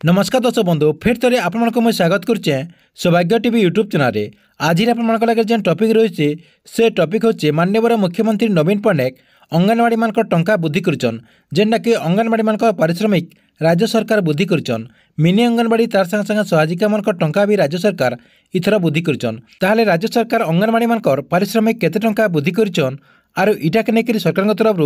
नमस्कार दर्शक बंधु फिर थे आपको मुझे स्वागत करुचे सौभाग्य टीवी यूट्यूब चैनल में। आज आप जेन टॉपिक रही से टॉपिक होचे माननीय मुख्यमंत्री नवीन पट्टनायक अंगनवाड़ी मान टंका वृद्धि करछन जेनटा कि अंगनवाड़ी मान पारिश्रमिक राज्य सरकार वृद्धि करछन। मिनी अंगनवाड़ी तार संगे संगे सहायिका मान टंका भी राज्य सरकार इथर वृद्धि करछन। ताहले राज्य सरकार अंगनवाड़ी मान पारिश्रमिक केते टंका वृद्धि करछन आर इटा के लेकर सरकार तरफ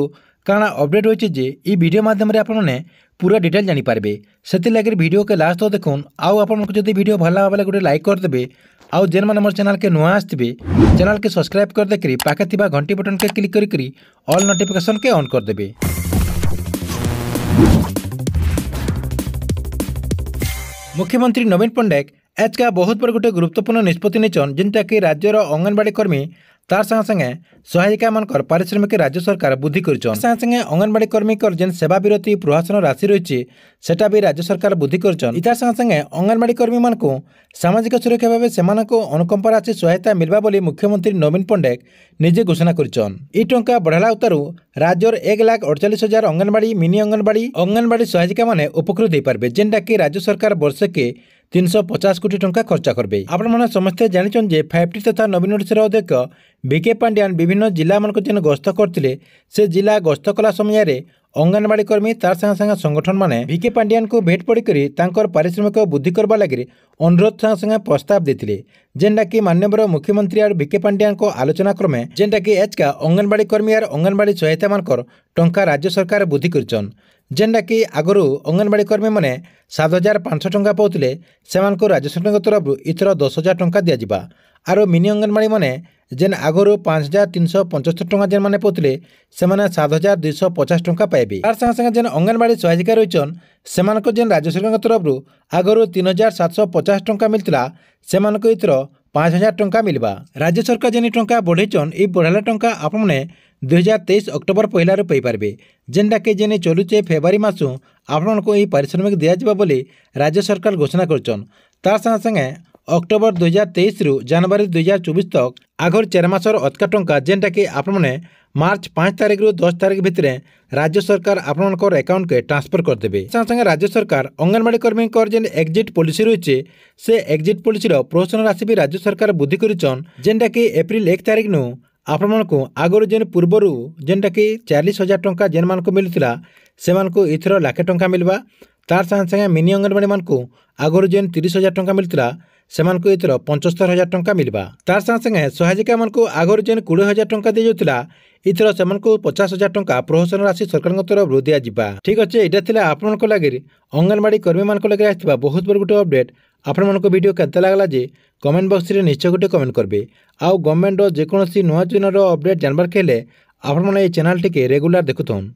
काण अपडेट होती जे ई वीडियो माध्यम आपने पूरा डिटेल जानीपारे से लगे वीडियो के लास्ट तो देखून आउ आपको जब वीडियो भल लगा गोटे लाइक करदे आउ जेन मन मोर चैनल के नुआ आसवे चैनल के सब्सक्राइब कर देकर पाखे थिबा घंटी बटन के क्लिक करी ऑल नोटिफिकेशन के ऑन करदे। मुख्यमंत्री नवीन पट्टनायक आज का बहुत बड़ गोटे गुरुत्वपूर्ण निष्पत्ति नहीं जिनटा कि राज्यर अंगनवाड़ी कर्मी तार संगे संगे सहायिका मान पारिश्रमिक राज्य सरकार वृद्धि कर संगे अंगनवाड़ी कर्मी जेन सेवा विरति प्रहासन राशि रही सेटा भी राज्य सरकार वृद्धि कर इतार संगे संगे अंगनवाड़ी कर्मी मान को सामाजिक सुरक्षा भाव से अनुकंपा राशि सहायता मिलवा बोली मुख्यमंत्री नवीन पट्टनायक निजे घोषणा करछन। ई टंका बढ़ाला उतारू राज्यर 1,48,000 अंगनवाड़ी मिनी अंगनवाड़ी सहायिका माने उपकृत हो पारे जेनटा कि राज्य सरकार वर्ष के 350 कोटी टंका खर्च करबे। आपण माने समस्ते जानिछन जे 5T तथा नवीन ओडिशार अध्यक्ष बीके पांड्यान विभिन्न जिला मान जेन गस्त करथिले से जिला गस्त कला समय रे अंगनवाड़ी कर्मी तार संगे संगे संगठन माने बीके पांड्यान को भेट पड़ी करी तांकर पारिश्रमिक वृद्धि करबा लागि अनुरोध संगे संगे प्रस्ताव देथिले जेनटा कि माननीय मुख्यमंत्री आर बीके पांड्यान को आलोचना क्रमे जेनटा कि एचका अंगनवाड़ी कर्मी आर अंगनवाड़ी सहायता मानकर टंका राज्य सरकार वृद्धि करछन जेनटा कि आगु अंगनवाड़ी कर्मी मैंने 7,500 टंका पाते से राज्य सरकार तरफ इथर 10,000 टंका दिज्व आरो मिनी अंगनवाड़ी मैंने जेन आगु 5,375 टंका जेन मैंने पाते से 7,250 टंका पाइबे। तार संगे संगे जेन अंगनवाड़ी सहायिका रहीचन से जेन राज्य सरकार तरफ आगु 3,750 टंका मिलता से इथर 5,000 टंका मिलवा। राज्य सरकार जेन टंका बढ़ेचन ये बढ़ाला टंका आपने 2023 अक्टोबर 1 पाइपारे जेनटा कि जेने चलुचे फेब्रुआरी मासु आपको यह पारिश्रमिक दिज्व बोली राज्य सरकार घोषणा करछन। तार संगे संगे अक्टोबर 2023 रु जनवरी 2024 तक आगर 4 मासर अटका टंका जेनटा कि आपने मार्च 5 तारिख रु 10 तारिख भितर राज्य सरकार आपनकर अकाउंट के ट्रांसफर करदेवे। संगे संगे राज्य सरकार अंगनवाड़ी कर्मी जेन एक्जिट पॉलिसी रही से एक्जिट पॉलिसी प्रोत्साहन राशि भी राज्य सरकार वृद्धि करछन जेनटा कि एप्रिल 1 तारिख नु आपण को आगुरी जेन पूर्वर जेनटा कि 40,000 टंका जेन मान को मिलता से इथर लाखे टंका मिलवा। तार संगे संगे मिनी अंगनवाड़ी मान को आगुरी जेन 30,000 टंका मिलता से इथर 75,000 टंका मिलवा। तार संगे संगे सहायिका मान को आगुरी जेन 20,000 टंका दी जाता इथर से 50,000 टंका प्रोत्साहन राशि सरकार तरफ दिज्व। ठीक अच्छे यहाँ आपको लगे अंगनवाड़ी कर्मी मान लगे आसवा बहुत बड़ गोटे अपडेट आपण वीडियो केते लागला जे कमेंट बॉक्स रे निश्चय गोटे कमेंट करबे। आउ गवर्नमेंट जेकोसी नुआ चैनल अपडेट जानबार खेले आपण माने चैनल टिके रेगुलर देखुथन।